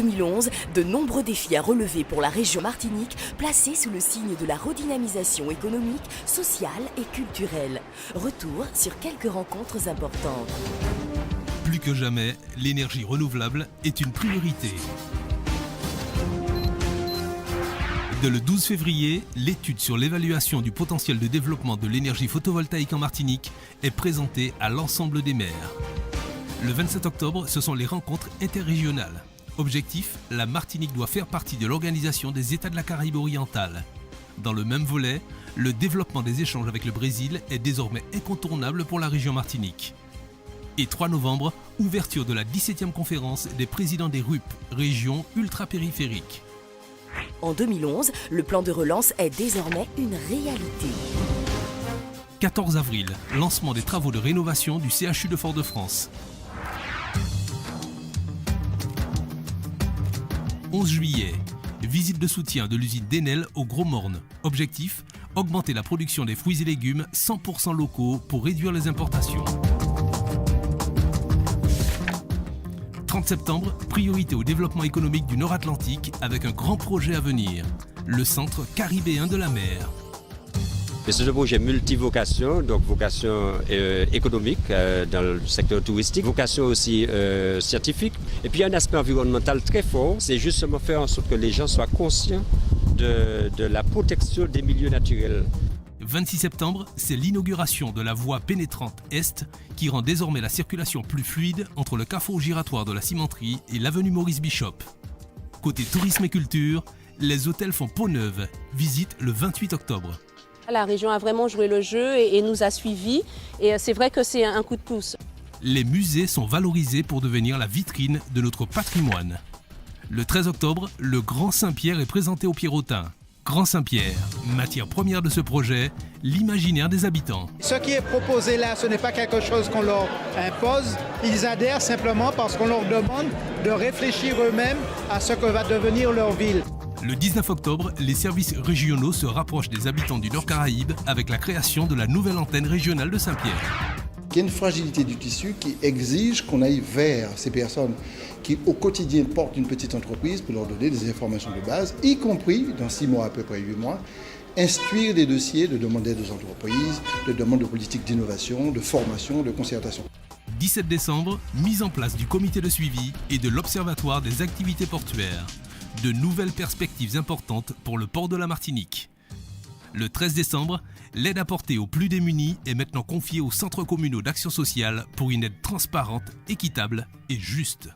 2011, de nombreux défis à relever pour la région Martinique, placés sous le signe de la redynamisation économique, sociale et culturelle. Retour sur quelques rencontres importantes. Plus que jamais, l'énergie renouvelable est une priorité. Dès le 12 février, l'étude sur l'évaluation du potentiel de développement de l'énergie photovoltaïque en Martinique est présentée à l'ensemble des maires. Le 27 octobre, ce sont les rencontres interrégionales. Objectif, la Martinique doit faire partie de l'Organisation des États de la Caraïbe orientale. Dans le même volet, le développement des échanges avec le Brésil est désormais incontournable pour la région Martinique. Et 3 novembre, ouverture de la 17e conférence des présidents des RUP, régions ultra-périphériques. En 2011, le plan de relance est désormais une réalité. 14 avril, lancement des travaux de rénovation du CHU de Fort-de-France. 11 juillet, visite de soutien de l'usine d'Enel au Gros Morne. Objectif, augmenter la production des fruits et légumes 100% locaux pour réduire les importations. 30 septembre, priorité au développement économique du Nord-Atlantique avec un grand projet à venir, le Centre caribéen de la mer. C'est un projet multivocation, donc vocation économique dans le secteur touristique, vocation aussi scientifique. Et puis il y a un aspect environnemental très fort, c'est justement faire en sorte que les gens soient conscients de la protection des milieux naturels. 26 septembre, c'est l'inauguration de la voie pénétrante Est qui rend désormais la circulation plus fluide entre le carrefour giratoire de la cimenterie et l'avenue Maurice Bishop. Côté tourisme et culture, les hôtels font peau neuve. Visite le 28 octobre. La région a vraiment joué le jeu et nous a suivis. Et c'est vrai que c'est un coup de pouce. Les musées sont valorisés pour devenir la vitrine de notre patrimoine. Le 13 octobre, le Grand Saint-Pierre est présenté au Pierrotin. Grand Saint-Pierre, matière première de ce projet, l'imaginaire des habitants. Ce qui est proposé là, ce n'est pas quelque chose qu'on leur impose. Ils adhèrent simplement parce qu'on leur demande de réfléchir eux-mêmes à ce que va devenir leur ville. Le 19 octobre, les services régionaux se rapprochent des habitants du Nord Caraïbe avec la création de la nouvelle antenne régionale de Saint-Pierre. Il y a une fragilité du tissu qui exige qu'on aille vers ces personnes qui au quotidien portent une petite entreprise pour leur donner des informations de base, y compris, dans 6 mois, à peu près 8 mois, instruire des dossiers de demande d'aide aux entreprises, de demande de politique d'innovation, de formation, de concertation. 17 décembre, mise en place du comité de suivi et de l'Observatoire des activités portuaires. De nouvelles perspectives importantes pour le port de la Martinique. Le 13 décembre, l'aide apportée aux plus démunis est maintenant confiée aux centres communaux d'action sociale pour une aide transparente, équitable et juste.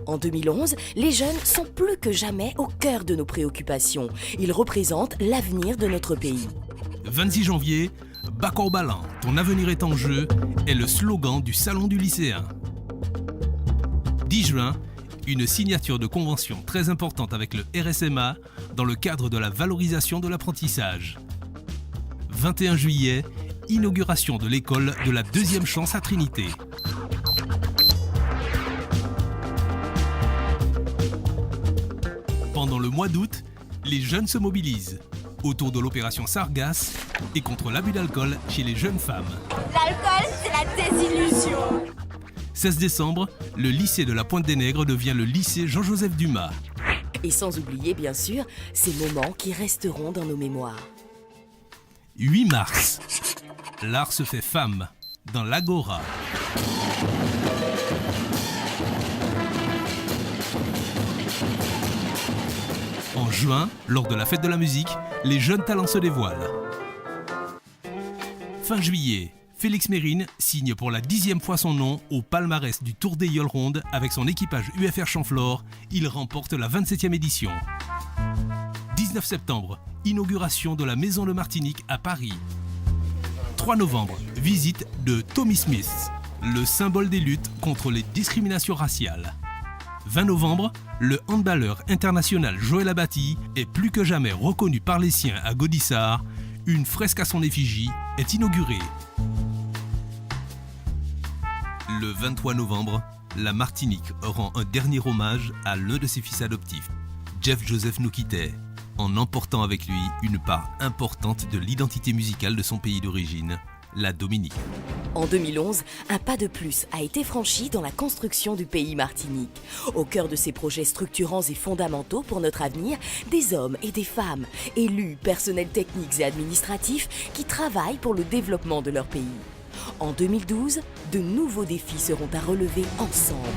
En 2011, les jeunes sont plus que jamais au cœur de nos préoccupations. Ils représentent l'avenir de notre pays. 26 janvier, Bakorbalan, ton avenir est en jeu, est le slogan du Salon du lycéen. 10 juin, une signature de convention très importante avec le RSMA dans le cadre de la valorisation de l'apprentissage. 21 juillet, inauguration de l'école de la deuxième chance à Trinité. Pendant le mois d'août, les jeunes se mobilisent autour de l'opération Sargasses et contre l'abus d'alcool chez les jeunes femmes. L'alcool, c'est la désillusion. 16 décembre, le lycée de la Pointe-des-Nègres devient le lycée Jean-Joseph Dumas. Et sans oublier, bien sûr, ces moments qui resteront dans nos mémoires. 8 mars, l'art se fait femme dans l'Agora. En juin, lors de la fête de la musique, les jeunes talents se dévoilent. Fin juillet, Félix Mérine signe pour la 10e fois son nom au palmarès du Tour des Yoles Rondes avec son équipage UFR Champflore. Il remporte la 27e édition. 19 septembre, inauguration de la Maison de Martinique à Paris. 3 novembre, visite de Tommy Smith, le symbole des luttes contre les discriminations raciales. 20 novembre, le handballeur international Joël Abati est plus que jamais reconnu par les siens à Godissart. Une fresque à son effigie est inaugurée. Le 23 novembre, la Martinique rend un dernier hommage à l'un de ses fils adoptifs. Jeff Joseph nous quittait, en emportant avec lui une part importante de l'identité musicale de son pays d'origine, la Dominique. En 2011, un pas de plus a été franchi dans la construction du pays Martinique. Au cœur de ces projets structurants et fondamentaux pour notre avenir, des hommes et des femmes, élus, personnels techniques et administratifs qui travaillent pour le développement de leur pays. En 2012, de nouveaux défis seront à relever ensemble.